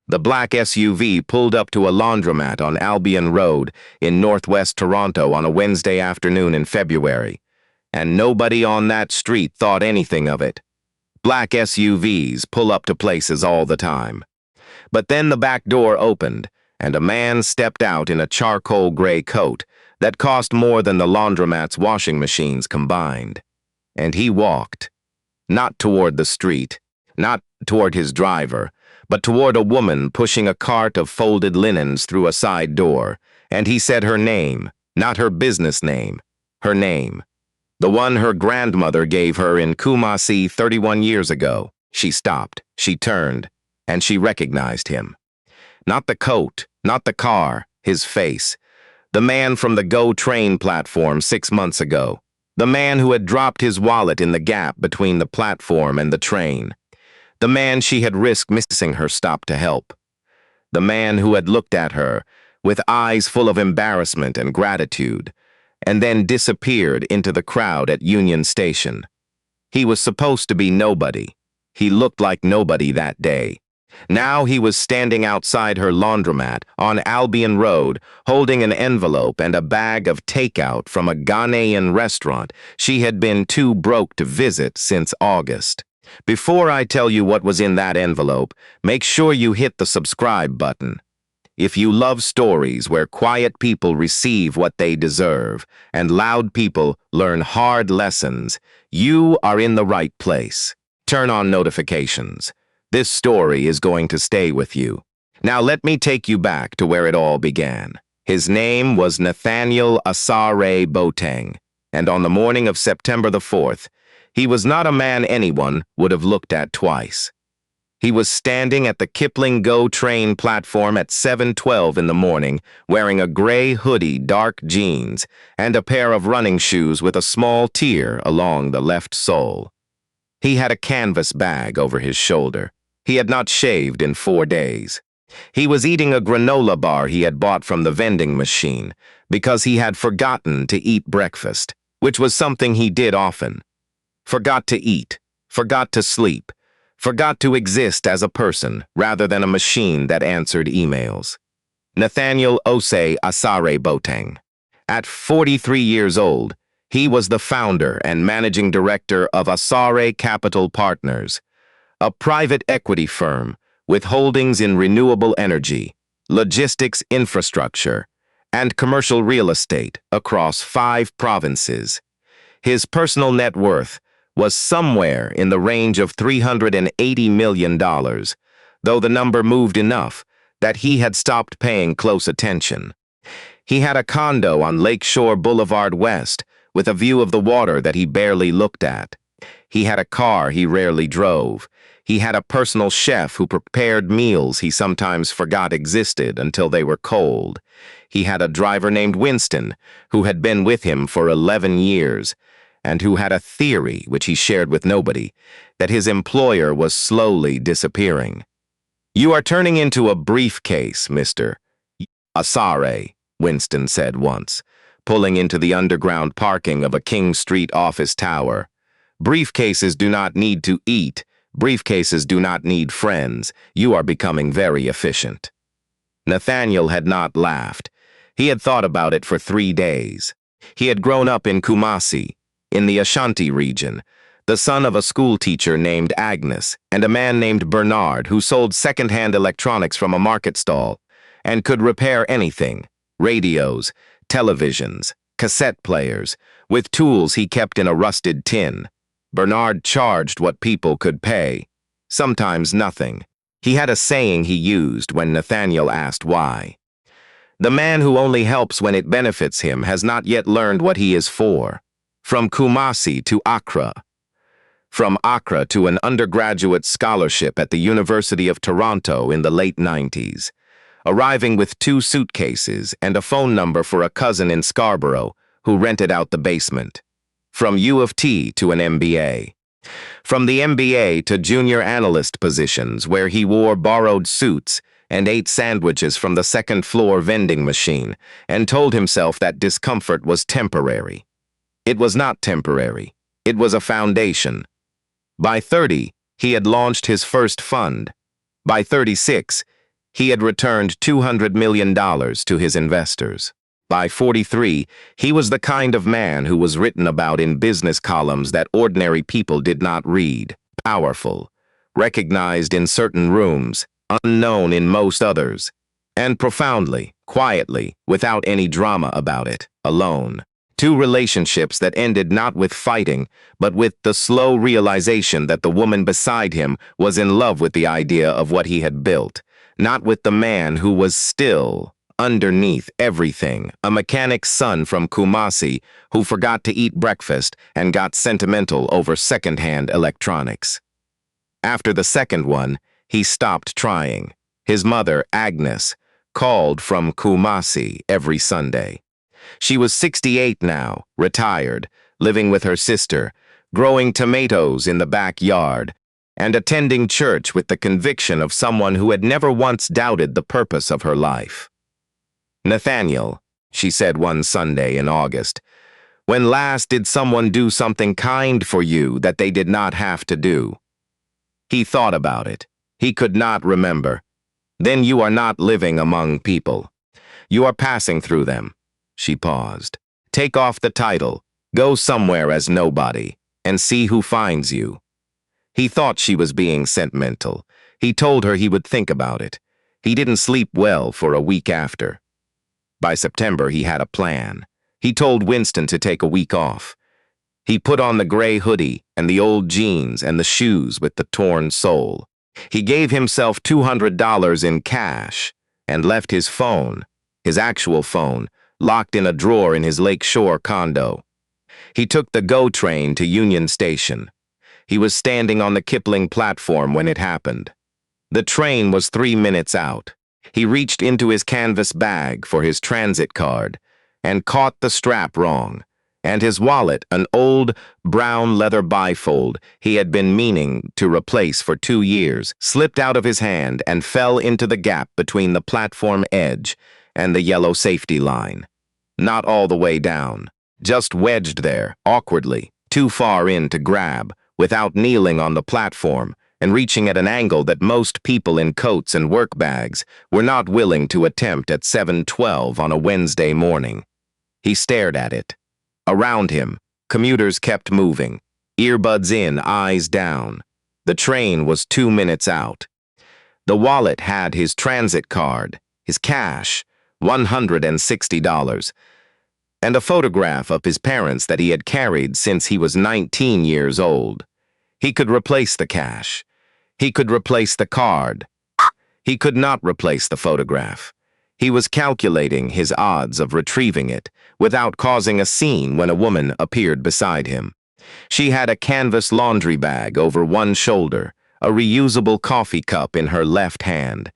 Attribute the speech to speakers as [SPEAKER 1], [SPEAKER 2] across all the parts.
[SPEAKER 1] The black SUV pulled up to a laundromat on Albion Road in northwest Toronto on a Wednesday afternoon in February, and nobody on that street thought anything of it. Black SUVs pull up to places all the time. But then the back door opened, and a man stepped out in a charcoal gray coat that cost more than the laundromat's washing machines combined. And he walked, not toward the street, not toward his driver, but toward a woman pushing a cart of folded linens through a side door, and he said her name, not her business name, her name. The one her grandmother gave her in Kumasi 31 years ago. She stopped, she turned, and she recognized him. Not the coat, not the car, his face. The man from the GO train platform 6 months ago. The man who had dropped his wallet in the gap between the platform and the train. The man she had risked missing her stop to help. The man who had looked at her with eyes full of embarrassment and gratitude, and then disappeared into the crowd at Union Station. He was supposed to be nobody. He looked like nobody that day. Now he was standing outside her laundromat on Albion Road, holding an envelope and a bag of takeout from a Ghanaian restaurant she had been too broke to visit since August. Before I tell you what was in that envelope, make sure you hit the subscribe button. If you love stories where quiet people receive what they deserve and loud people learn hard lessons, you are in the right place. Turn on notifications. This story is going to stay with you. Now let me take you back to where it all began. His name was Nathaniel Asare Boateng, and on the morning of September the 4th, he was not a man anyone would have looked at twice. He was standing at the Kipling GO train platform at 7:12 in the morning, wearing a gray hoodie, dark jeans, and a pair of running shoes with a small tear along the left sole. He had a canvas bag over his shoulder. He had not shaved in 4 days. He was eating a granola bar he had bought from the vending machine because he had forgotten to eat breakfast, which was something he did often. Forgot to eat, forgot to sleep, forgot to exist as a person rather than a machine that answered emails. Nathaniel Ose Asare Boateng. At 43 years old, he was the founder and managing director of Asare Capital Partners, a private equity firm with holdings in renewable energy, logistics infrastructure, and commercial real estate across 5 provinces. His personal net worth was somewhere in the range of $380 million, though the number moved enough that he had stopped paying close attention. He had a condo on Lakeshore Boulevard West with a view of the water that he barely looked at. He had a car he rarely drove. He had a personal chef who prepared meals he sometimes forgot existed until they were cold. He had a driver named Winston, who had been with him for 11 years, and who had a theory, which he shared with nobody, that his employer was slowly disappearing. "You are turning into a briefcase, Mr. Asare," Winston said once, pulling into the underground parking of a King Street office tower. "Briefcases do not need to eat. Briefcases do not need friends. You are becoming very efficient." Nathaniel had not laughed. He had thought about it for 3 days. He had grown up in Kumasi, in the Ashanti region, the son of a school teacher named Agnes and a man named Bernard who sold second-hand electronics from a market stall and could repair anything, radios, televisions, cassette players, with tools he kept in a rusted tin. Bernard charged what people could pay, sometimes nothing. He had a saying he used when Nathaniel asked why. "The man who only helps when it benefits him has not yet learned what he is for." From Kumasi to Accra. From Accra to an undergraduate scholarship at the University of Toronto in the late 90s. Arriving with 2 suitcases and a phone number for a cousin in Scarborough who rented out the basement. From U of T to an MBA. From the MBA to junior analyst positions where he wore borrowed suits and ate sandwiches from the second-floor vending machine and told himself that discomfort was temporary. It was not temporary. It was a foundation. By 30, he had launched his first fund. By 36, He had returned $200 million to his investors. By 43, he was the kind of man who was written about in business columns that ordinary people did not read. Powerful, recognized in certain rooms, unknown in most others, and profoundly, quietly, without any drama about it, alone. Two relationships that ended not with fighting, but with the slow realization that the woman beside him was in love with the idea of what he had built, not with the man who was still, underneath everything, a mechanic's son from Kumasi who forgot to eat breakfast and got sentimental over second-hand electronics. After the second one, he stopped trying. His mother, Agnes, called from Kumasi every Sunday. She was 68 now, retired, living with her sister, growing tomatoes in the backyard, and attending church with the conviction of someone who had never once doubted the purpose of her life. "Nathaniel," she said one Sunday in August, "when last did someone do something kind for you that they did not have to do?" He thought about it. He could not remember. "Then you are not living among people. You are passing through them." She paused. "Take off the title, go somewhere as nobody, and see who finds you." He thought she was being sentimental. He told her he would think about it. He didn't sleep well for a week after. By September, he had a plan. He told Winston to take a week off. He put on the gray hoodie and the old jeans and the shoes with the torn sole. He gave himself $200 in cash and left his phone, his actual phone, locked in a drawer in his Lakeshore condo. He took the GO train to Union Station. He was standing on the Kipling platform when it happened. The train was 3 minutes out. He reached into his canvas bag for his transit card and caught the strap wrong, and his wallet, an old brown leather bifold he had been meaning to replace for 2 years, slipped out of his hand and fell into the gap between the platform edge and the yellow safety line. Not all the way down, just wedged there, awkwardly, too far in to grab, without kneeling on the platform and reaching at an angle that most people in coats and work bags were not willing to attempt at 7:12 on a Wednesday morning. He stared at it. Around him, commuters kept moving, earbuds in, eyes down. The train was 2 minutes out. The wallet had his transit card, his cash, $160, and a photograph of his parents that he had carried since he was 19 years old. He could replace the cash. He could replace the card. He could not replace the photograph. He was calculating his odds of retrieving it without causing a scene when a woman appeared beside him. She had a canvas laundry bag over one shoulder, a reusable coffee cup in her left hand,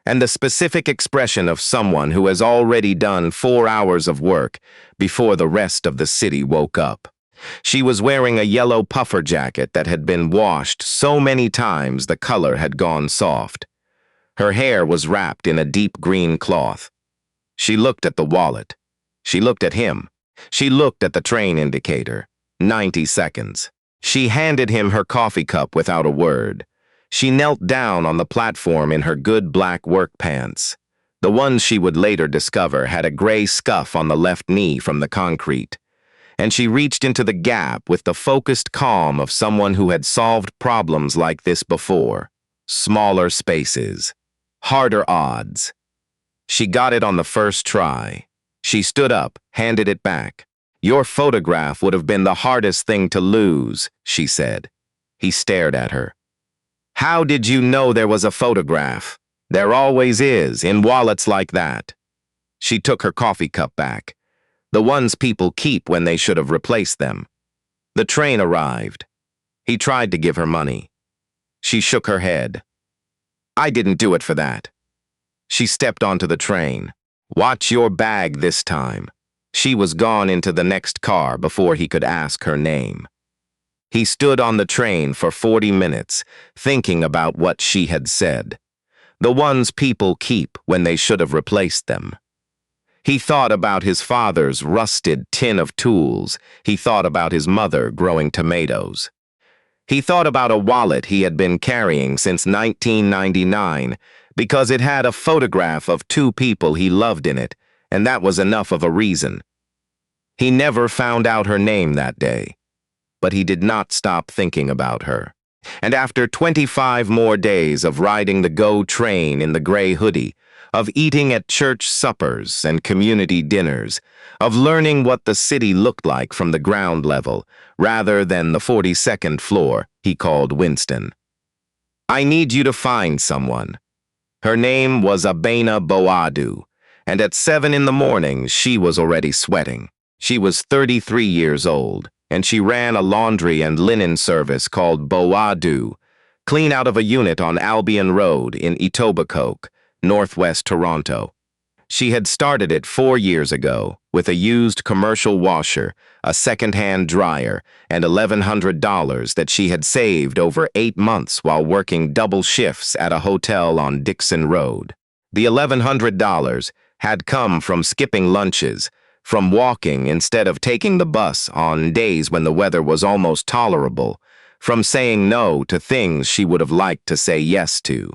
[SPEAKER 1] and the specific expression of someone who has already done 4 hours of work before the rest of the city woke up. She was wearing a yellow puffer jacket that had been washed so many times the color had gone soft. Her hair was wrapped in a deep green cloth. She looked at the wallet. She looked at him. She looked at the train indicator. 90 seconds. She handed him her coffee cup without a word. She knelt down on the platform in her good black work pants. The ones she would later discover had a gray scuff on the left knee from the concrete. And she reached into the gap with the focused calm of someone who had solved problems like this before. Smaller spaces. Harder odds. She got it on the first try. She stood up, handed it back. "Your photograph would have been the hardest thing to lose," she said. He stared at her. "How did you know there was a photograph? There always is, in wallets like that." She took her coffee cup back. The ones people keep when they should have replaced them. The train arrived. He tried to give her money. She shook her head. "I didn't do it for that." She stepped onto the train. "Watch your bag this time." She was gone into the next car before he could ask her name. He stood on the train for 40 minutes, thinking about what she had said. The ones people keep when they should have replaced them. He thought about his father's rusted tin of tools. He thought about his mother growing tomatoes. He thought about a wallet he had been carrying since 1999, because it had a photograph of two people he loved in it, and that was enough of a reason. He never found out her name that day, but he did not stop thinking about her. And after 25 more days of riding the GO train in the gray hoodie, of eating at church suppers and community dinners, of learning what the city looked like from the ground level, rather than the 42nd floor, he called Winston. "I need you to find someone." Her name was Abena Boadu, and at 7 in the morning she was already sweating. She was 33 years old, and she ran a laundry and linen service called Boadu, clean out of a unit on Albion Road in Etobicoke, northwest Toronto. She had started it 4 years ago with a used commercial washer, a second-hand dryer, and $1,100 that she had saved over 8 months while working double shifts at a hotel on Dixon Road. The $1,100 had come from skipping lunches, from walking instead of taking the bus on days when the weather was almost tolerable, from saying no to things she would have liked to say yes to.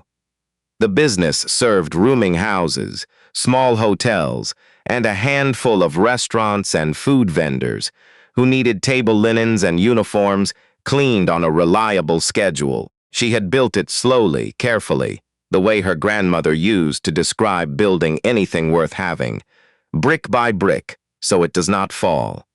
[SPEAKER 1] The business served rooming houses, small hotels, and a handful of restaurants and food vendors who needed table linens and uniforms cleaned on a reliable schedule. She had built it slowly, carefully, the way her grandmother used to describe building anything worth having, brick by brick, so it does not fall.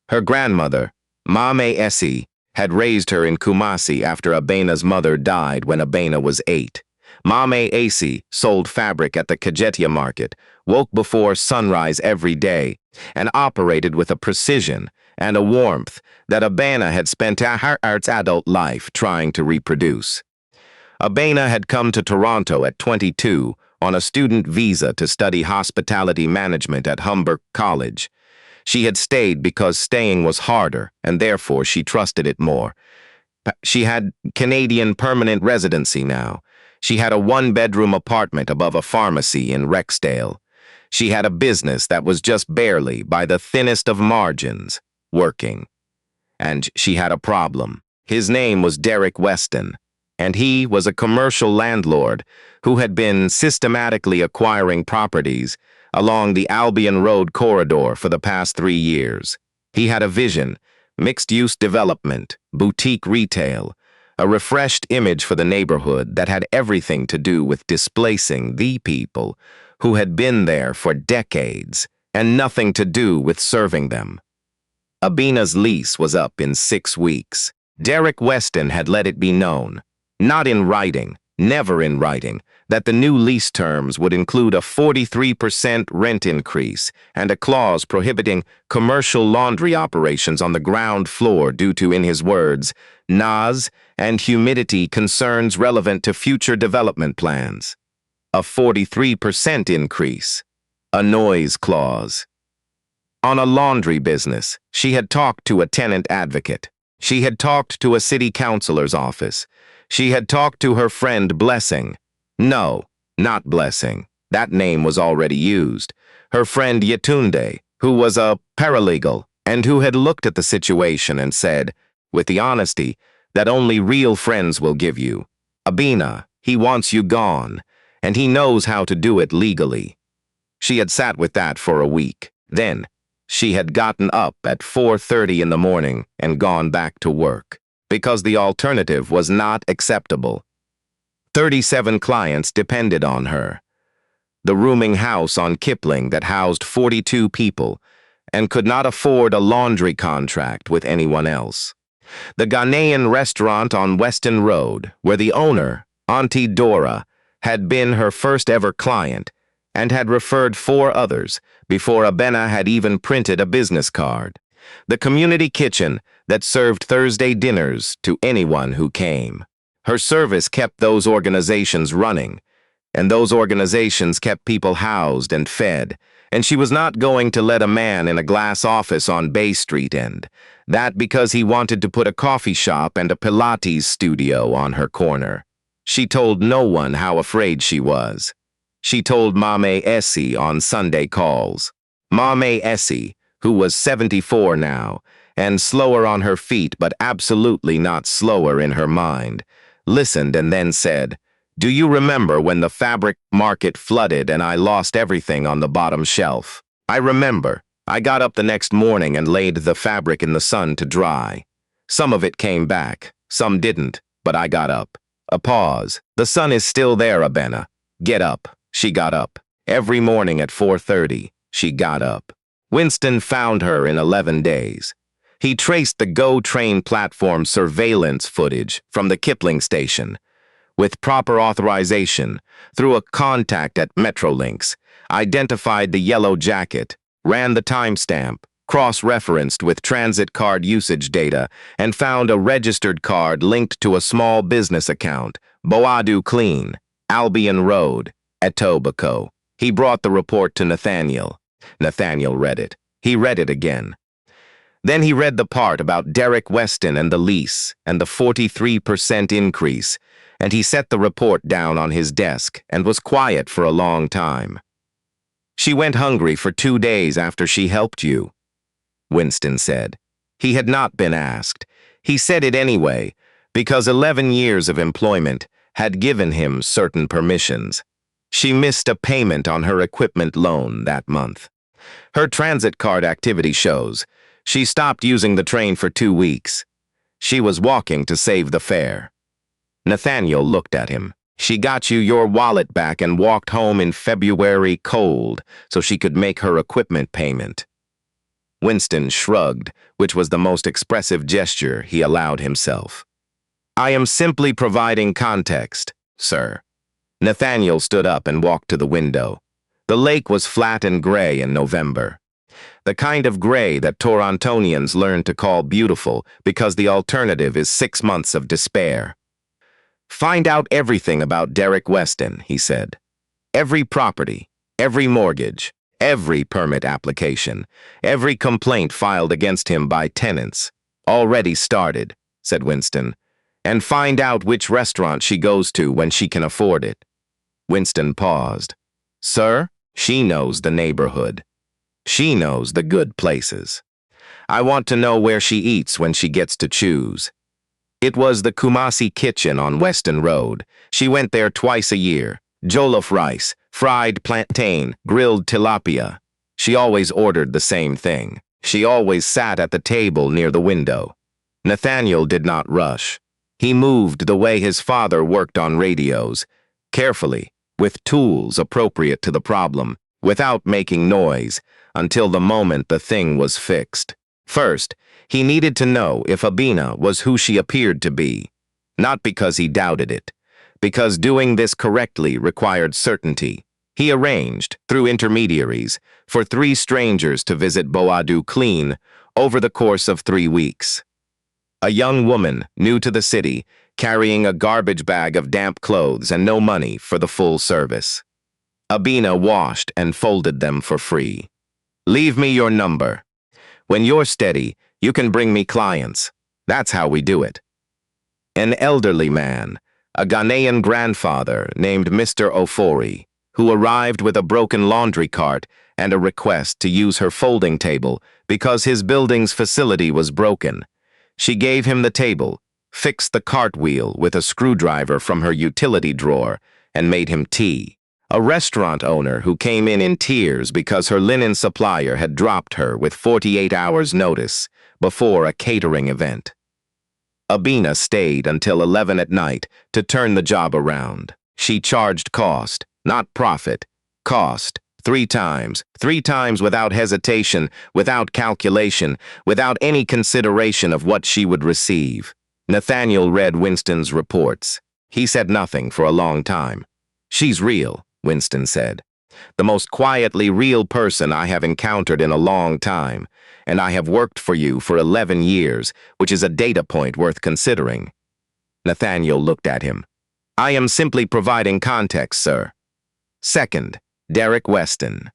[SPEAKER 1] Her grandmother, Mame Essie, had raised her in Kumasi after Abena's mother died when Abena was 8. Mame Essie sold fabric at the Kajetia market, woke before sunrise every day, and operated with a precision and a warmth that Abena had spent her adult life trying to reproduce. Abena had come to Toronto at 22 on a student visa to study hospitality management at Humber College. She had stayed because staying was harder, and therefore she trusted it more. She had Canadian permanent residency now. She had a one-bedroom apartment above a pharmacy in Rexdale. She had a business that was just barely, by the thinnest of margins, working. And she had a problem. His name was Derek Weston, and he was a commercial landlord who had been systematically acquiring properties along the Albion Road corridor for the past 3 years. He had a vision, mixed-use development, boutique retail, a refreshed image for the neighborhood that had everything to do with displacing the people who had been there for decades and nothing to do with serving them. Abena's lease was up in 6 weeks. Derek Weston had let it be known, not in writing, never in writing, that the new lease terms would include a 43% rent increase and a clause prohibiting commercial laundry operations on the ground floor due to, in his words, NAS and humidity concerns relevant to future development plans. A 43% increase. A noise clause. On a laundry business, she had talked to a tenant advocate. She had talked to a city councilor's office. She had talked to her friend Blessing. No, not Blessing. That name was already used. Her friend Yetunde, who was a paralegal and who had looked at the situation and said, with the honesty that only real friends will give you, "Abena, he wants you gone, and he knows how to do it legally." She had sat with that for a week. Then, she had gotten up at 4:30 in the morning and gone back to work, because the alternative was not acceptable. 37 clients depended on her. The rooming house on Kipling that housed 42 people and could not afford a laundry contract with anyone else. The Ghanaian restaurant on Weston Road, where the owner, Auntie Dora, had been her first ever client and had referred 4 others before Abena had even printed a business card. The community kitchen that served Thursday dinners to anyone who came. Her service kept those organizations running, and those organizations kept people housed and fed, and she was not going to let a man in a glass office on Bay Street end, that because he wanted to put a coffee shop and a Pilates studio on her corner. She told no one how afraid she was. She told Mame Essie on Sunday calls. Mame Essie, who was 74 now, and slower on her feet but absolutely not slower in her mind, listened and then said, Do you remember when the fabric market flooded and I lost everything on the bottom shelf? I remember. I got up the next morning and laid the fabric in the sun to dry. Some of it came back, some didn't, but I got up. A pause. The sun is still there, Abena. Get up. She got up. Every morning at 4:30, she got up. Winston found her in 11 days. He traced the GO train platform surveillance footage from the Kipling station. With proper authorization, through a contact at Metrolinx, identified the yellow jacket, ran the timestamp, cross-referenced with transit card usage data, and found a registered card linked to a small business account, Boadu Clean, Albion Road, Etobicoke. He brought the report to Nathaniel. Nathaniel read it. He read it again. Then he read the part about Derek Weston and the lease and the 43% increase, and he set the report down on his desk and was quiet for a long time. She went hungry for 2 days after she helped you, Winston said. He had not been asked. He said it anyway, because 11 years of employment had given him certain permissions. She missed a payment on her equipment loan that month. Her transit card activity shows she stopped using the train for 2 weeks. She was walking to save the fare. Nathaniel looked at him. She got you your wallet back and walked home in February cold so she could make her equipment payment. Winston shrugged, which was the most expressive gesture he allowed himself. I am simply providing context, sir. Nathaniel stood up and walked to the window. The lake was flat and gray in November. The kind of gray that Torontonians learn to call beautiful because the alternative is 6 months of despair. Find out everything about Derek Weston, he said. Every property, every mortgage, every permit application, every complaint filed against him by tenants. Already started, said Winston. And find out which restaurant she goes to when she can afford it. Winston paused. Sir, she knows the neighborhood. She knows the good places. I want to know where she eats when she gets to choose. It was the Kumasi Kitchen on Weston Road. She went there twice a year. Jollof rice, fried plantain, grilled tilapia. She always ordered the same thing. She always sat at the table near the window. Nathaniel did not rush. He moved the way his father worked on radios, carefully, with tools appropriate to the problem, without making noise, until the moment the thing was fixed. First, he needed to know if Abena was who she appeared to be, not because he doubted it, because doing this correctly required certainty. He arranged, through intermediaries, for 3 strangers to visit Boadu Clean over the course of 3 weeks. A young woman, new to the city, carrying a garbage bag of damp clothes and no money for the full service. Abena washed and folded them for free. Leave me your number. When you're steady, you can bring me clients. That's how we do it. An elderly man, a Ghanaian grandfather named Mr. Ofori, who arrived with a broken laundry cart and a request to use her folding table because his building's facility was broken. She gave him the table, fixed the cartwheel with a screwdriver from her utility drawer, and made him tea. A restaurant owner who came in tears because her linen supplier had dropped her with 48 hours' notice before a catering event. Abena stayed until 11 at night to turn the job around. She charged cost, not profit. Cost, 3 times without hesitation, without calculation, without any consideration of what she would receive. Nathaniel read Winston's reports. He said nothing for a long time. She's real, Winston said. The most quietly real person I have encountered in a long time, and I have worked for you for 11 years, which is a data point worth considering. Nathaniel looked at him. I am simply providing context, sir. Second, Derek Weston.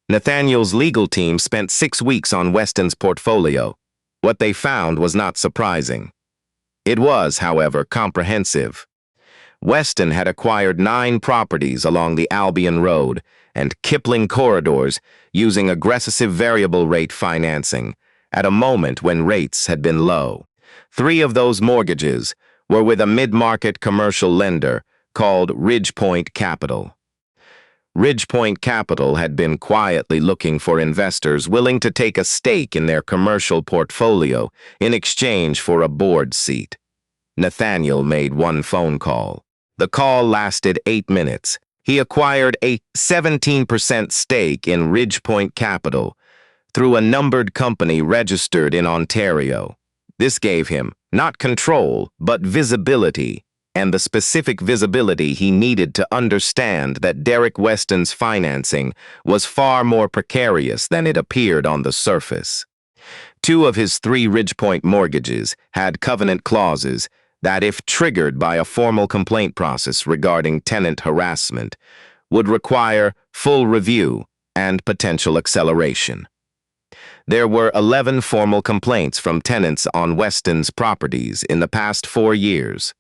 [SPEAKER 1] Nathaniel's legal team spent 6 weeks on Weston's portfolio. What they found was not surprising. It was, however, comprehensive. Weston had acquired 9 properties along the Albion Road and Kipling corridors using aggressive variable rate financing at a moment when rates had been low. 3 of those mortgages were with a mid-market commercial lender called Ridgepoint Capital. Ridgepoint Capital had been quietly looking for investors willing to take a stake in their commercial portfolio in exchange for a board seat. Nathaniel made one phone call. The call lasted 8 minutes. He acquired a 17% stake in Ridgepoint Capital through a numbered company registered in Ontario. This gave him not control, but visibility, and the specific visibility he needed to understand that Derek Weston's financing was far more precarious than it appeared on the surface. 2 of his 3 Ridgepoint mortgages had covenant clauses that, if triggered by a formal complaint process regarding tenant harassment, would require full review and potential acceleration. There were 11 formal complaints from tenants on Weston's properties in the past 4 years.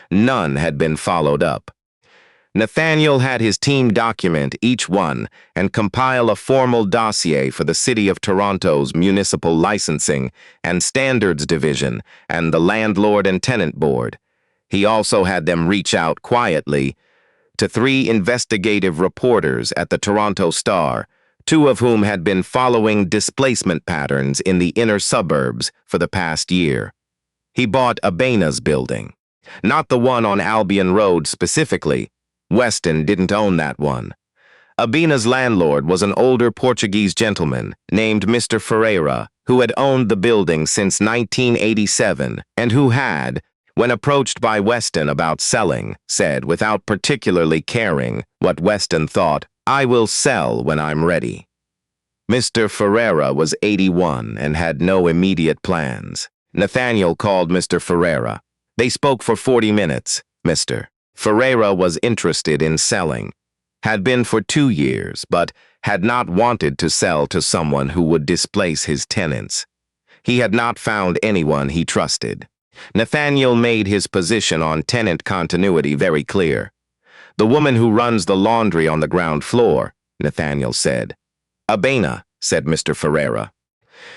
[SPEAKER 1] None had been followed up. Nathaniel had his team document each one and compile a formal dossier for the City of Toronto's Municipal Licensing and Standards Division and the Landlord and Tenant Board. He also had them reach out quietly to 3 investigative reporters at the Toronto Star, 2 of whom had been following displacement patterns in the inner suburbs for the past year. He bought Abena's building, not the one on Albion Road specifically. Weston didn't own that one. Abena's landlord was an older Portuguese gentleman named Mr. Ferreira, who had owned the building since 1987 and who had, when approached by Weston about selling, said without particularly caring what Weston thought, "I will sell when I'm ready." Mr. Ferreira was 81 and had no immediate plans. Nathaniel called Mr. Ferreira. They spoke for 40 minutes. Mr. Ferreira was interested in selling, had been for 2 years, but had not wanted to sell to someone who would displace his tenants. He had not found anyone he trusted. Nathaniel made his position on tenant continuity very clear. "The woman who runs the laundry on the ground floor," Nathaniel said. "Abena," said Mr. Ferreira.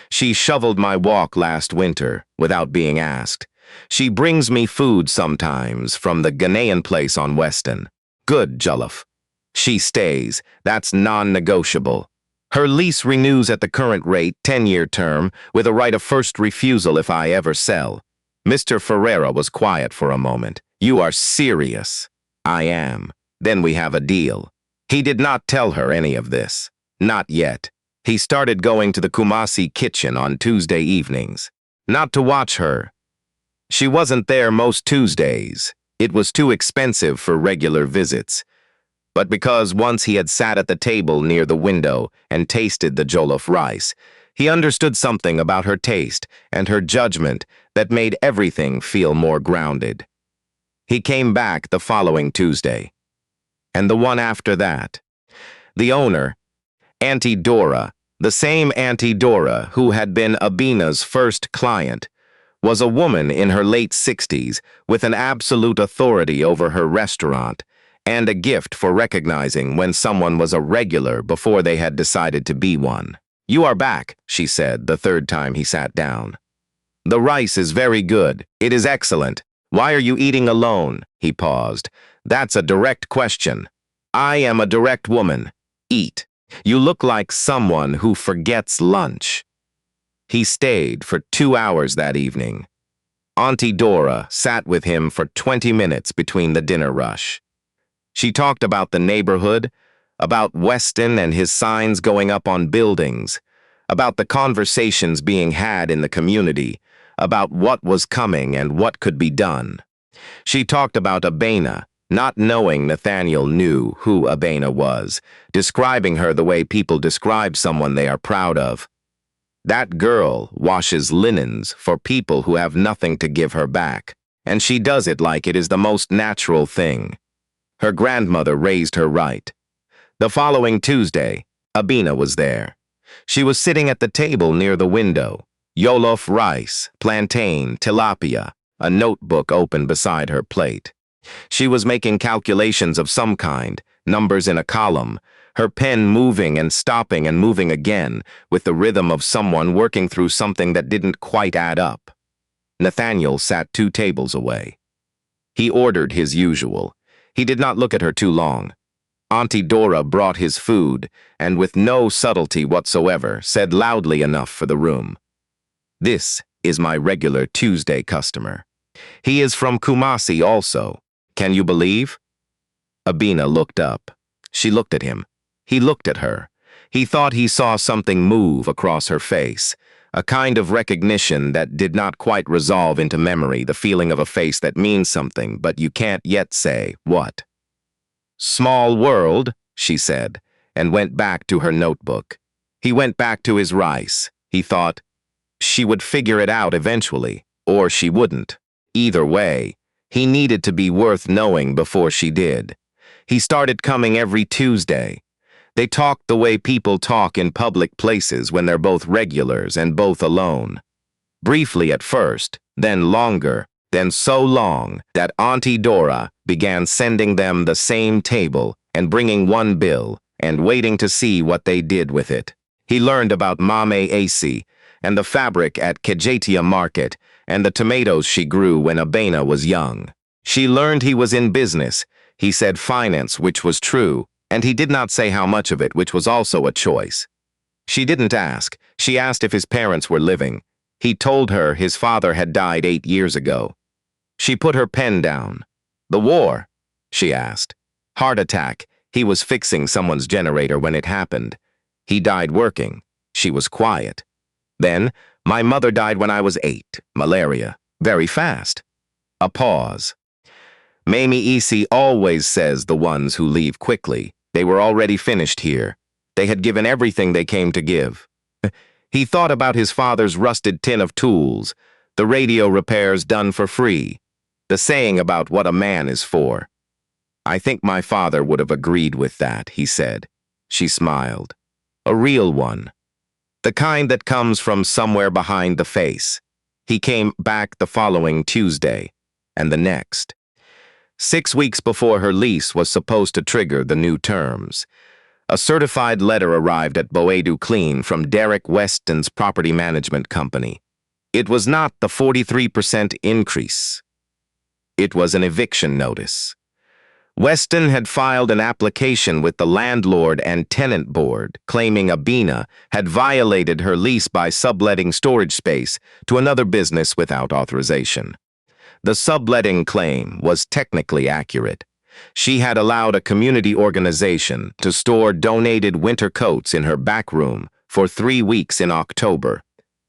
[SPEAKER 1] "She shoveled my walk last winter without being asked. She brings me food sometimes from the Ghanaian place on Weston. Good jollof. She stays. That's non-negotiable. Her lease renews at the current rate, 10-year term, with a right of first refusal if I ever sell." Mr. Ferreira was quiet for a moment. "You are serious." "I am. Then we have a deal." He did not tell her any of this. Not yet. He started going to the Kumasi kitchen on Tuesday evenings. Not to watch her. She wasn't there most Tuesdays. It was too expensive for regular visits. But because once he had sat at the table near the window and tasted the jollof rice, he understood something about her taste and her judgment that made everything feel more grounded. He came back the following Tuesday, and the one after that. The owner, Auntie Dora, the same Auntie Dora who had been Abena's first client, was a woman in her late 60s with an absolute authority over her restaurant and a gift for recognizing when someone was a regular before they had decided to be one. "You are back," she said the 3rd time he sat down. "The rice is very good. It is excellent. Why are you eating alone?" He paused. "That's a direct question." "I am a direct woman. Eat. You look like someone who forgets lunch." He stayed for 2 hours that evening. Auntie Dora sat with him for 20 minutes between the dinner rush. She talked about the neighborhood, about Weston and his signs going up on buildings, about the conversations being had in the community, about what was coming and what could be done. She talked about Abena, not knowing Nathaniel knew who Abena was, describing her the way people describe someone they are proud of. "That girl washes linens for people who have nothing to give her back, and she does it like it is the most natural thing. Her grandmother raised her right." The following Tuesday, Abena was there. She was sitting at the table near the window. Jollof rice, plantain, tilapia, a notebook open beside her plate. She was making calculations of some kind, numbers in a column, her pen moving and stopping and moving again, with the rhythm of someone working through something that didn't quite add up. Nathaniel sat 2 tables away. He ordered his usual. He did not look at her too long. Auntie Dora brought his food, and with no subtlety whatsoever, said loudly enough for the room, "This is my regular Tuesday customer. He is from Kumasi also. Can you believe?" Abena looked up. She looked at him. He looked at her. He thought he saw something move across her face, a kind of recognition that did not quite resolve into memory, the feeling of a face that means something, but you can't yet say what. "Small world," she said, and went back to her notebook. He went back to his rice. He thought, she would figure it out eventually, or she wouldn't. Either way, he needed to be worth knowing before she did. He started coming every Tuesday. They talked the way people talk in public places when they're both regulars and both alone. Briefly at first, then longer, then so long that Auntie Dora began sending them the same table and bringing one bill and waiting to see what they did with it. He learned about Mame Ac and the fabric at Kejetia Market and the tomatoes she grew when Abena was young. She learned he was in business. He said finance, which was true, and he did not say how much of it, which was also a choice. She didn't ask. She asked if his parents were living. He told her his father had died 8 years ago. She put her pen down. "The war?" she asked. "Heart attack. He was fixing someone's generator when it happened. He died working." She was quiet. "Then, my mother died when I was 8. Malaria. Very fast." A pause. "Mamie Isi always says the ones who leave quickly. They were already finished here. They had given everything they came to give." He thought about his father's rusted tin of tools, the radio repairs done for free, the saying about what a man is for. "I think my father would have agreed with that," he said. She smiled. "A real one. The kind that comes from somewhere behind the face." He came back the following Tuesday, and the next. 6 weeks before her lease was supposed to trigger the new terms. A certified letter arrived at Boadu Clean from Derek Weston's property management company. It was not the 43% increase. It was an eviction notice. Weston had filed an application with the landlord and tenant board, claiming Abena had violated her lease by subletting storage space to another business without authorization. The subletting claim was technically accurate. She had allowed a community organization to store donated winter coats in her back room for 3 weeks in October,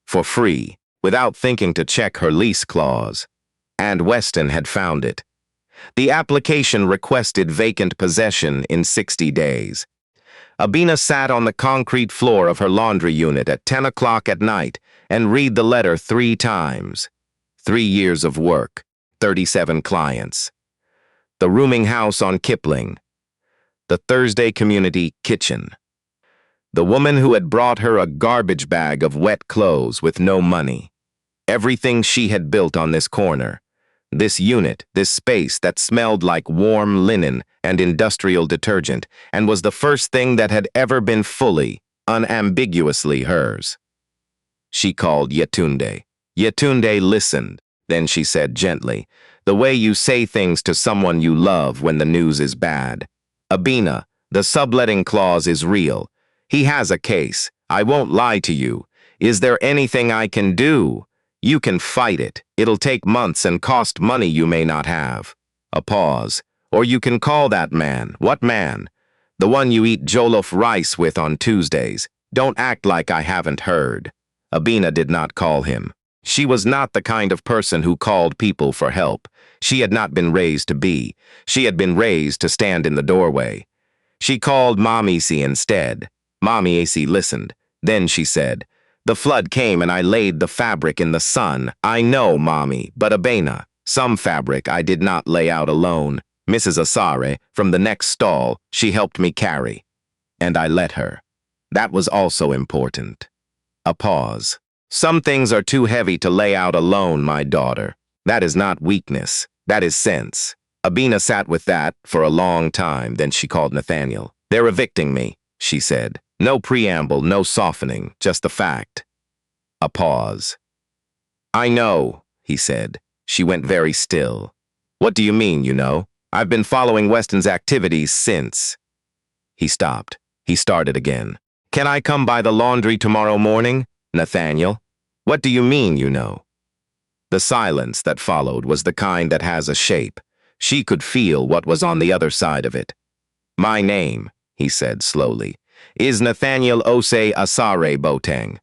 [SPEAKER 1] for free, without thinking to check her lease clause. And Weston had found it. The application requested vacant possession in 60 days. Abena sat on the concrete floor of her laundry unit at 10 o'clock at night and read the letter 3 times. 3 years of work, 37 clients. The rooming house on Kipling. The Thursday community kitchen. The woman who had brought her a garbage bag of wet clothes with no money. Everything she had built on this corner. This unit, this space that smelled like warm linen and industrial detergent, and was the first thing that had ever been fully, unambiguously hers. She called Yetunde. Yetunde listened. Then she said gently, "The way you say things to someone you love when the news is bad. Abena, the subletting clause is real. He has a case. I won't lie to you. Is there anything I can do? You can fight it. It'll take months and cost money you may not have." A pause. "Or you can call that man." "What man?" "The one you eat jollof rice with on Tuesdays. Don't act like I haven't heard." Abena did not call him. She was not the kind of person who called people for help. She had not been raised to be. She had been raised to stand in the doorway. She called Mamisi instead. Mamisi listened. Then she said, "The flood came and I laid the fabric in the sun. I know, Mommy, but Abena, some fabric I did not lay out alone. Mrs. Asare, from the next stall, she helped me carry. And I let her. That was also important." A pause. "Some things are too heavy to lay out alone, my daughter. That is not weakness. That is sense." Abena sat with that for a long time, then she called Nathaniel. "They're evicting me," she said. No preamble, no softening, just the fact. A pause. "I know," he said. She went very still. "What do you mean, you know?" I've been following Weston's activities since. He stopped. He started again. Can I come by the laundry tomorrow morning, Nathaniel? What do you mean, you know? The silence that followed was the kind that has a shape. She could feel what was on the other side of it. My name, he said slowly, is Nathaniel Osei Asare Boateng.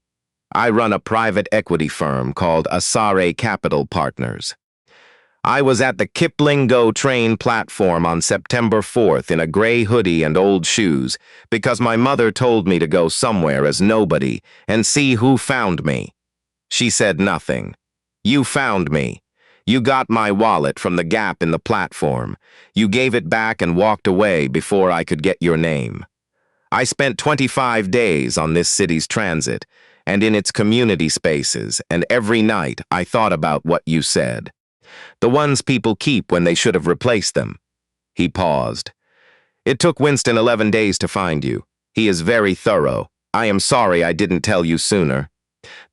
[SPEAKER 1] I run a private equity firm called Asare Capital Partners. I was at the Kipling-Go train platform on September 4th in a gray hoodie and old shoes because my mother told me to go somewhere as nobody and see who found me. She said nothing. You found me. You got my wallet from the gap in the platform. You gave it back and walked away before I could get your name. I spent 25 days on this city's transit and in its community spaces, and every night I thought about what you said. The ones people keep when they should have replaced them. He paused. It took Winston 11 days to find you. He is very thorough. I am sorry I didn't tell you sooner.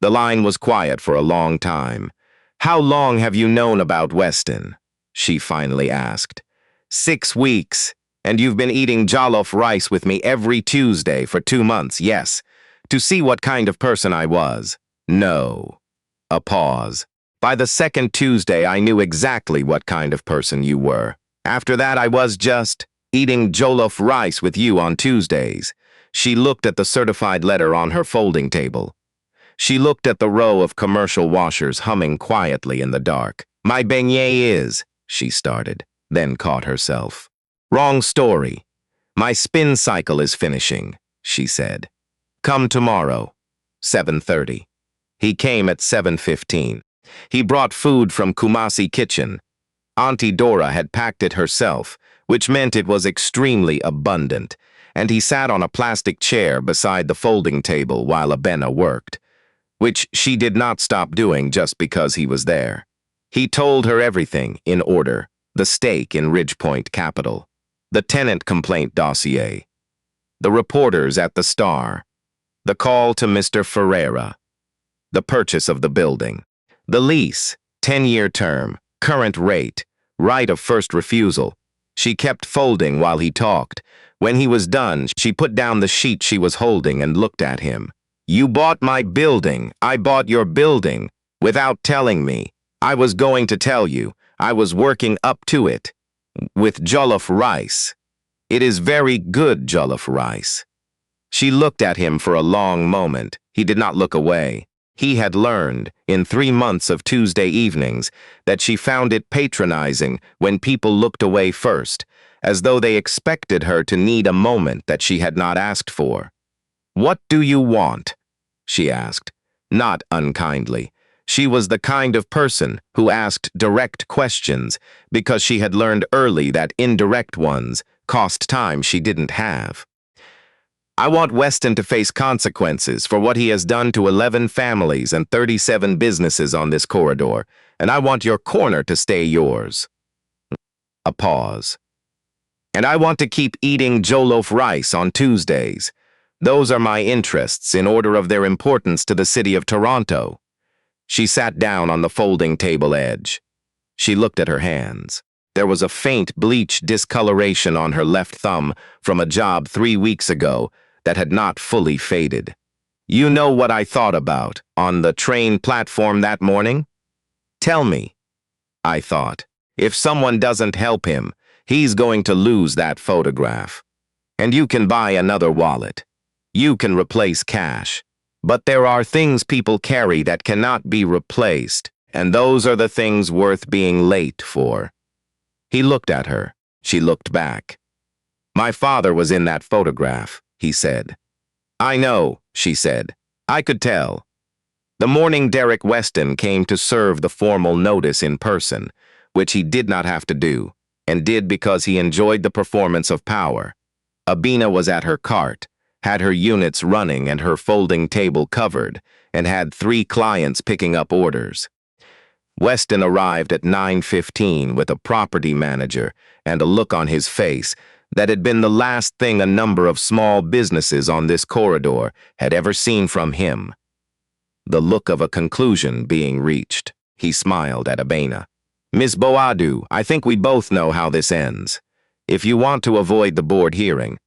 [SPEAKER 1] The line was quiet for a long time. How long have you known about Weston? She finally asked. 6 weeks, and you've been eating jollof rice with me every Tuesday for 2 months, yes, to see what kind of person I was. No. A pause. By the second Tuesday, I knew exactly what kind of person you were. After that, I was just eating jollof rice with you on Tuesdays. She looked at the certified letter on her folding table. She looked at the row of commercial washers humming quietly in the dark. My beignet is, she started, then caught herself. Wrong story. My spin cycle is finishing, she said. Come tomorrow, 7:30. He came at 7:15. He brought food from Kumasi Kitchen. Auntie Dora had packed it herself, which meant it was extremely abundant, and he sat on a plastic chair beside the folding table while Abena worked, which she did not stop doing just because he was there. He told her everything in order: the stake in Ridgepoint Capital, the tenant complaint dossier, the reporters at the Star, the call to Mr. Ferreira, the purchase of the building, the lease, 10-year term, current rate, right of first refusal. She kept folding while he talked. When he was done, she put down the sheet she was holding and looked at him. You bought my building. I bought your building. Without telling me. I was going to tell you. I was working up to it. With jollof rice. It is very good jollof rice. She looked at him for a long moment. He did not look away. He had learned, in 3 months of Tuesday evenings, that she found it patronizing when people looked away first, as though they expected her to need a moment that she had not asked for. What do you want? She asked, not unkindly. She was the kind of person who asked direct questions because she had learned early that indirect ones cost time she didn't have. I want Weston to face consequences for what he has done to 11 families and 37 businesses on this corridor, and I want your corner to stay yours. A pause. And I want to keep eating jollof rice on Tuesdays. Those are my interests in order of their importance to the city of Toronto. She sat down on the folding table edge. She looked at her hands. There was a faint bleach discoloration on her left thumb from a job 3 weeks ago that had not fully faded. You know what I thought about on the train platform that morning? Tell me. I thought, if someone doesn't help him, he's going to lose that photograph. And you can buy another wallet. You can replace cash. But there are things people carry that cannot be replaced, and those are the things worth being late for. He looked at her. She looked back. My father was in that photograph, he said. I know, she said. I could tell. The morning Derek Weston came to serve the formal notice in person, which he did not have to do, and did because he enjoyed the performance of power. Abena was at her cart, had her units running and her folding table covered, and had 3 clients picking up orders. Weston arrived at 9:15 with a property manager and a look on his face that had been the last thing a number of small businesses on this corridor had ever seen from him. The look of a conclusion being reached. He smiled at Abena. Miss Boadu, I think we both know how this ends. If you want to avoid the board hearing,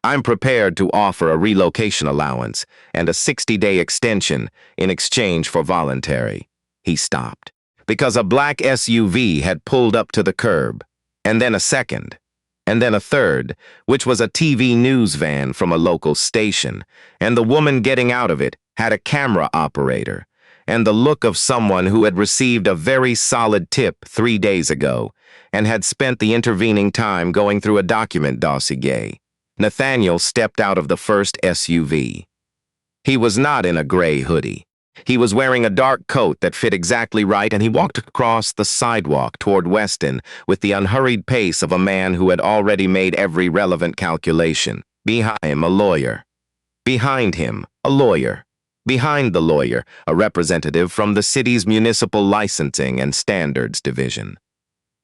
[SPEAKER 1] I'm prepared to offer a relocation allowance and a 60-day extension in exchange for voluntary. He stopped, because a black SUV had pulled up to the curb, and then a second, and then a third, which was a TV news van from a local station, and the woman getting out of it had a camera operator, and the look of someone who had received a very solid tip 3 days ago and had spent the intervening time going through a document dossier. Nathaniel stepped out of the first SUV. He was not in a gray hoodie. He was wearing a dark coat that fit exactly right, and he walked across the sidewalk toward Weston with the unhurried pace of a man who had already made every relevant calculation. Behind him, a lawyer. Behind him, a lawyer. Behind the lawyer, a representative from the city's Municipal Licensing and Standards Division.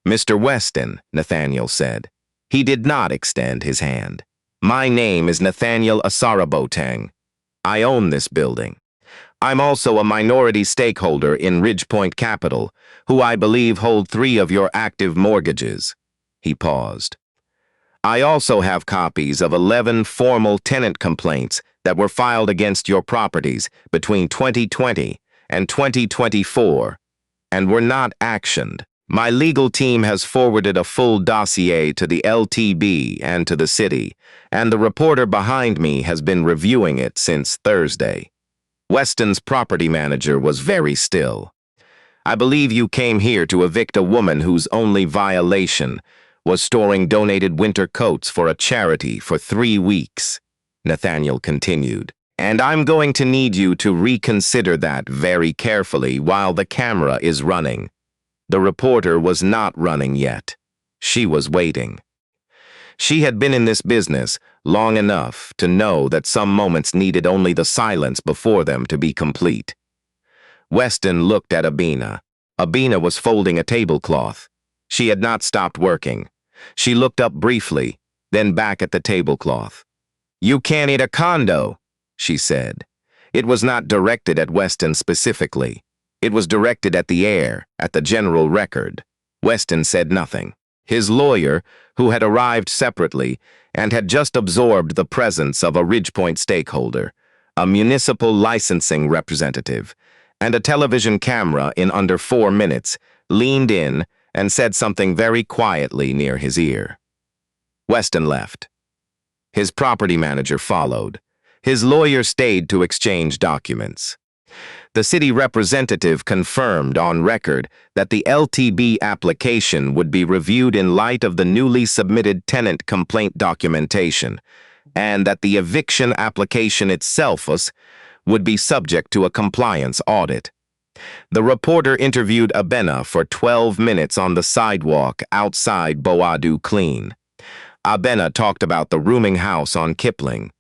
[SPEAKER 1] "Mr. Weston," Nathaniel said. He did not extend his hand. "My name is Nathaniel Asarabotang. I own this building. I'm also a minority stakeholder in Ridgepoint Capital, who I believe hold 3 of your active mortgages." He paused. "I also have copies of 11 formal tenant complaints that were filed against your properties between 2020 and 2024 and were not actioned. My legal team has forwarded a full dossier to the LTB and to the city, and the reporter behind me has been reviewing it since Thursday." Weston's property manager was very still. "I believe you came here to evict a woman whose only violation was storing donated winter coats for a charity for 3 weeks, Nathaniel continued. "And I'm going to need you to reconsider that very carefully while the camera is running." The reporter was not running yet. She was waiting. She had been in this business long enough to know that some moments needed only the silence before them to be complete. Weston looked at Abena. Abena was folding a tablecloth. She had not stopped working. She looked up briefly, then back at the tablecloth. "You can't eat a condo," she said. It was not directed at Weston specifically. It was directed at the air, at the general record. Weston said nothing. His lawyer, who had arrived separately and had just absorbed the presence of a Ridgepoint stakeholder, a municipal licensing representative, and a television camera in under 4 minutes, leaned in and said something very quietly near his ear. Weston left. His property manager followed. His lawyer stayed to exchange documents. The city representative confirmed on record that the LTB application would be reviewed in light of the newly submitted tenant complaint documentation, and that the eviction application itself would be subject to a compliance audit. The reporter interviewed Abena for 12 minutes on the sidewalk outside Boadu Clean. Abena talked about the rooming house on Kipling.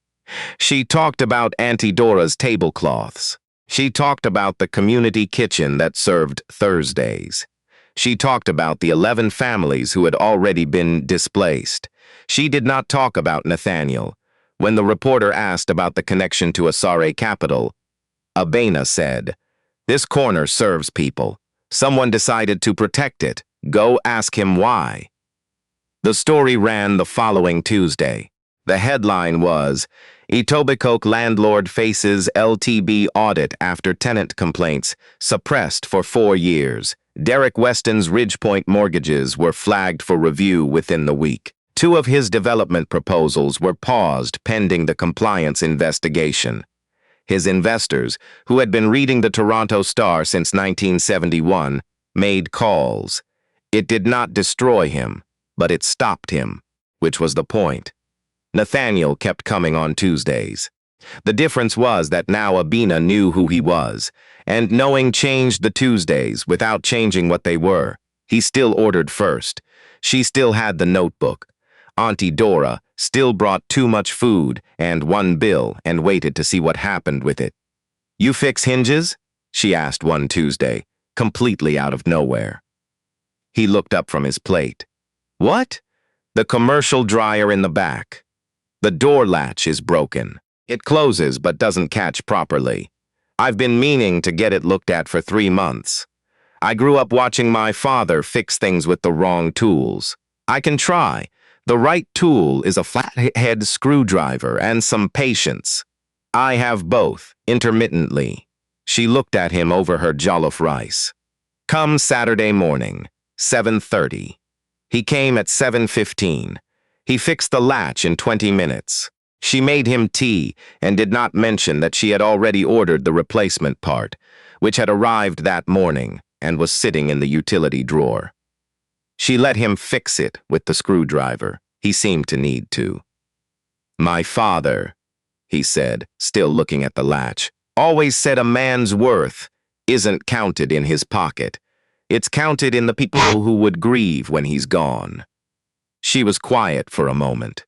[SPEAKER 1] She talked about Auntie Dora's tablecloths. She talked about the community kitchen that served Thursdays. She talked about the 11 families who had already been displaced. She did not talk about Nathaniel. When the reporter asked about the connection to Asare Capital, Abena said, "This corner serves people. Someone decided to protect it. Go ask him why." The story ran the following Tuesday. The headline was, "Etobicoke landlord faces LTB audit after tenant complaints, suppressed for 4 years. Derek Weston's Ridgepoint mortgages were flagged for review within the week. 2 of his development proposals were paused pending the compliance investigation." His investors, who had been reading the Toronto Star since 1971, made calls. It did not destroy him, but it stopped him, which was the point. Nathaniel kept coming on Tuesdays. The difference was that now Abena knew who he was, and knowing changed the Tuesdays without changing what they were. He still ordered first. She still had the notebook. Auntie Dora still brought too much food and 1 bill and waited to see what happened with it. "You fix hinges?" she asked one Tuesday, completely out of nowhere. He looked up from his plate. "What?" "The commercial dryer in the back. The door latch is broken. It closes but doesn't catch properly. I've been meaning to get it looked at for 3 months. I grew up watching my father fix things with the wrong tools. I can try. The right tool is a flathead screwdriver and some patience. I have both, intermittently. She looked at him over her jollof rice. Come Saturday morning, 7:30. He came at 7:15. He fixed the latch in 20 minutes. She made him tea and did not mention that she had already ordered the replacement part, which had arrived that morning and was sitting in the utility drawer. She let him fix it with the screwdriver. He seemed to need to. My father, he said, still looking at the latch, always said a man's worth isn't counted in his pocket. It's counted in the people who would grieve when he's gone. She was quiet for a moment.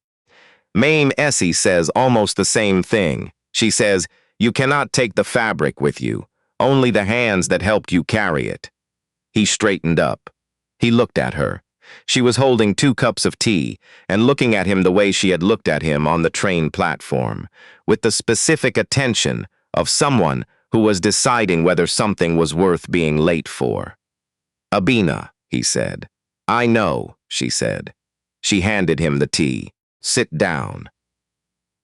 [SPEAKER 1] Mame Essie says almost the same thing. She says, you cannot take the fabric with you, only the hands that helped you carry it. He straightened up. He looked at her. She was holding 2 cups of tea and looking at him the way she had looked at him on the train platform, with the specific attention of someone who was deciding whether something was worth being late for. Abena, he said. I know, she said. She handed him the tea. Sit down.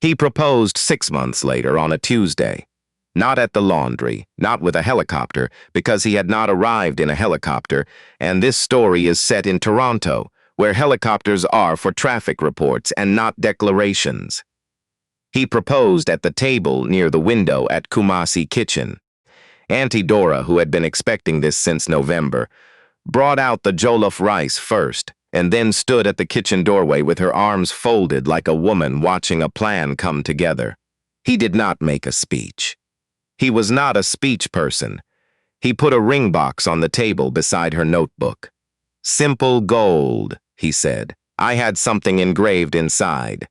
[SPEAKER 1] He proposed 6 months later on a Tuesday. Not at the laundry, not with a helicopter, because he had not arrived in a helicopter, and this story is set in Toronto, where helicopters are for traffic reports and not declarations. He proposed at the table near the window at Kumasi Kitchen. Auntie Dora, who had been expecting this since November, brought out the jollof rice first, and then stood at the kitchen doorway with her arms folded like a woman watching a plan come together. He did not make a speech. He was not a speech person. He put a ring box on the table beside her notebook. Simple gold, he said. I had something engraved inside.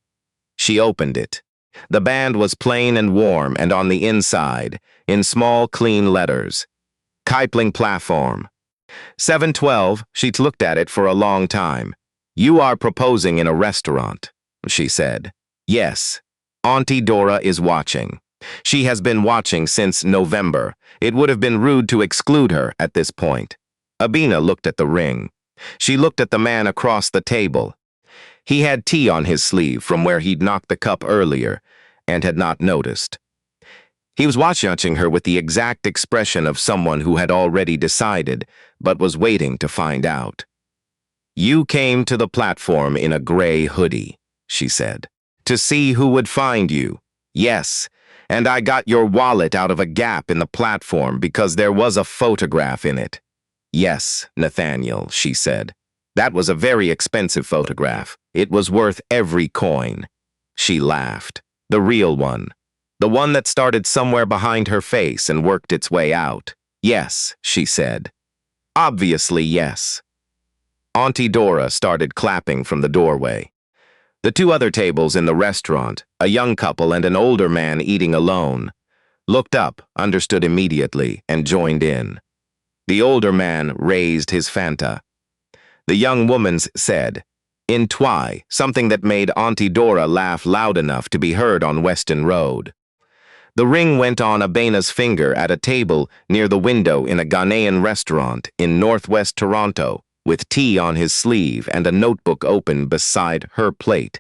[SPEAKER 1] She opened it. The band was plain and warm, and on the inside, in small, clean letters, Kipling Platform. 7:12, she looked at it for a long time. You are proposing in a restaurant, she said. Yes. Auntie Dora is watching. She has been watching since November. It would have been rude to exclude her at this point. Abena looked at the ring. She looked at the man across the table. He had tea on his sleeve from where he'd knocked the cup earlier, and had not noticed. He was watching her with the exact expression of someone who had already decided, but was waiting to find out. You came to the platform in a gray hoodie, she said, to see who would find you. Yes, and I got your wallet out of a gap in the platform because there was a photograph in it. Yes, Nathaniel, she said. That was a very expensive photograph. It was worth every coin. She laughed. The real one. The one that started somewhere behind her face and worked its way out. Yes, she said. Obviously, yes. Auntie Dora started clapping from the doorway. The 2 other tables in the restaurant, a young couple and an older man eating alone, looked up, understood immediately, and joined in. The older man raised his Fanta. The young woman said, in Twi, something that made Auntie Dora laugh loud enough to be heard on Weston Road. The ring went on Abena's finger at a table near the window in a Ghanaian restaurant in northwest Toronto, with tea on his sleeve and a notebook open beside her plate,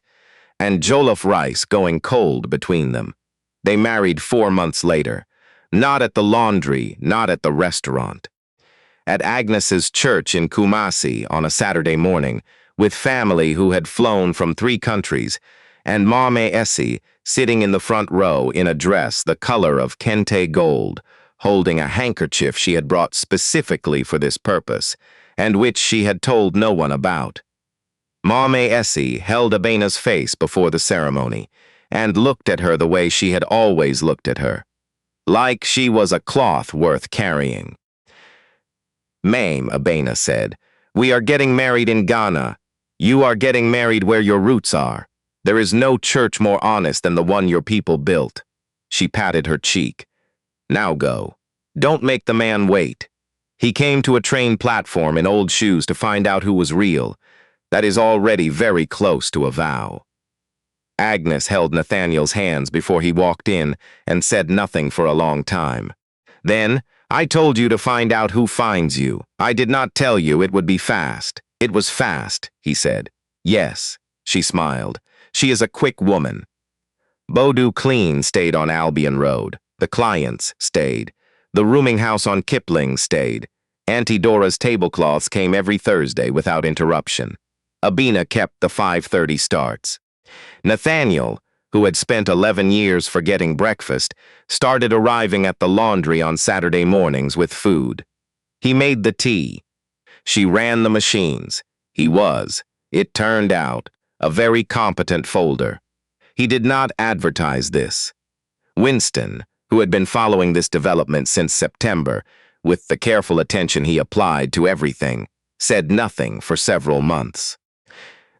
[SPEAKER 1] and jollof rice going cold between them. They married 4 months later, not at the laundry, not at the restaurant. At Agnes's church in Kumasi on a Saturday morning, with family who had flown from 3 countries, and Mame Essie sitting in the front row in a dress the color of kente gold, holding a handkerchief she had brought specifically for this purpose, and which she had told no one about. Mame Essie held Abena's face before the ceremony, and looked at her the way she had always looked at her, like she was a cloth worth carrying. Mame, Abena said, we are getting married in Ghana. You are getting married where your roots are. There is no church more honest than the one your people built. She patted her cheek. Now go. Don't make the man wait. He came to a train platform in old shoes to find out who was real. That is already very close to a vow. Agnes held Nathaniel's hands before he walked in and said nothing for a long time. Then, I told you to find out who finds you. I did not tell you it would be fast. It was fast, he said. Yes, she smiled. She is a quick woman. Boadu Clean stayed on Albion Road. The clients stayed. The rooming house on Kipling stayed. Auntie Dora's tablecloths came every Thursday without interruption. Abena kept the 5:30 starts. Nathaniel, who had spent 11 years forgetting breakfast, started arriving at the laundry on Saturday mornings with food. He made the tea. She ran the machines. He was, it turned out, a very competent folder. He did not advertise this. Winston, who had been following this development since September, with the careful attention he applied to everything, said nothing for several months.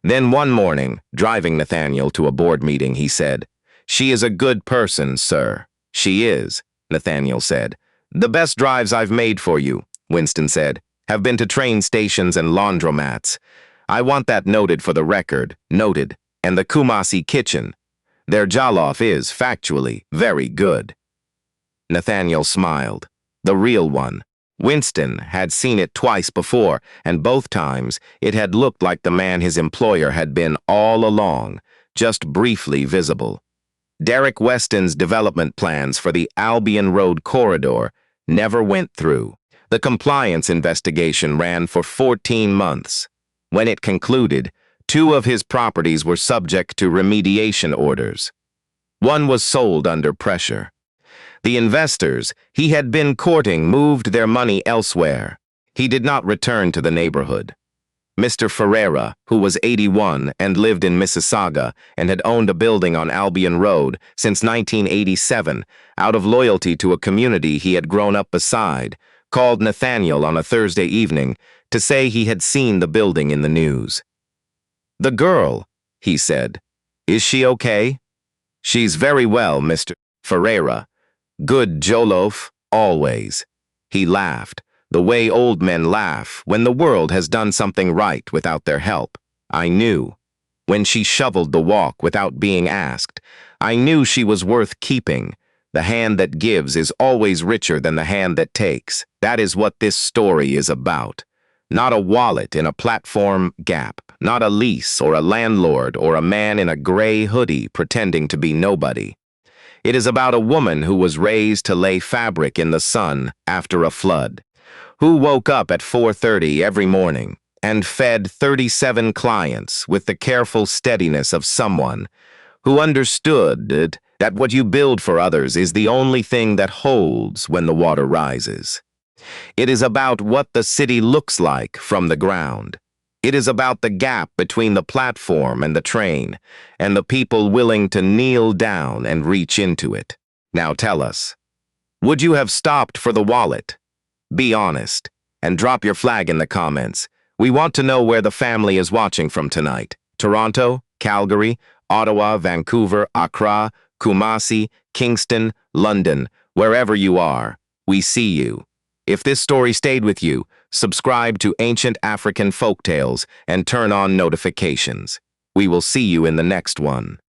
[SPEAKER 1] Then one morning, driving Nathaniel to a board meeting, he said, "She is a good person, sir." "She is," Nathaniel said. "The best drives I've made for you," Winston said, "have been to train stations and laundromats. I want that noted for the record, noted, and the Kumasi kitchen. Their jollof is, factually, very good." Nathaniel smiled. The real one. Winston had seen it twice before, and both times it had looked like the man his employer had been all along, just briefly visible. Derek Weston's development plans for the Albion Road corridor never went through. The compliance investigation ran for 14 months. When it concluded, 2 of his properties were subject to remediation orders. One was sold under pressure. The investors he had been courting moved their money elsewhere. He did not return to the neighborhood. Mr. Ferreira, who was 81 and lived in Mississauga and had owned a building on Albion Road since 1987, out of loyalty to a community he had grown up beside, called Nathaniel on a Thursday evening to say he had seen the building in the news. "The girl," he said. "Is she okay?" "She's very well, Mr. Ferreira. Good jollof, always." He laughed, the way old men laugh when the world has done something right without their help. "I knew. When she shoveled the walk without being asked, I knew she was worth keeping. The hand that gives is always richer than the hand that takes. That is what this story is about. Not a wallet in a platform gap, not a lease or a landlord or a man in a gray hoodie pretending to be nobody. It is about a woman who was raised to lay fabric in the sun after a flood, who woke up at 4:30 every morning and fed 37 clients with the careful steadiness of someone who understood that what you build for others is the only thing that holds when the water rises. It is about what the city looks like from the ground. It is about the gap between the platform and the train, and the people willing to kneel down and reach into it. Now tell us, would you have stopped for the wallet? Be honest, and drop your flag in the comments. We want to know where the family is watching from tonight. Toronto, Calgary, Ottawa, Vancouver, Accra, Kumasi, Kingston, London, wherever you are, we see you. If this story stayed with you, subscribe to Ancient African Folktales and turn on notifications. We will see you in the next one.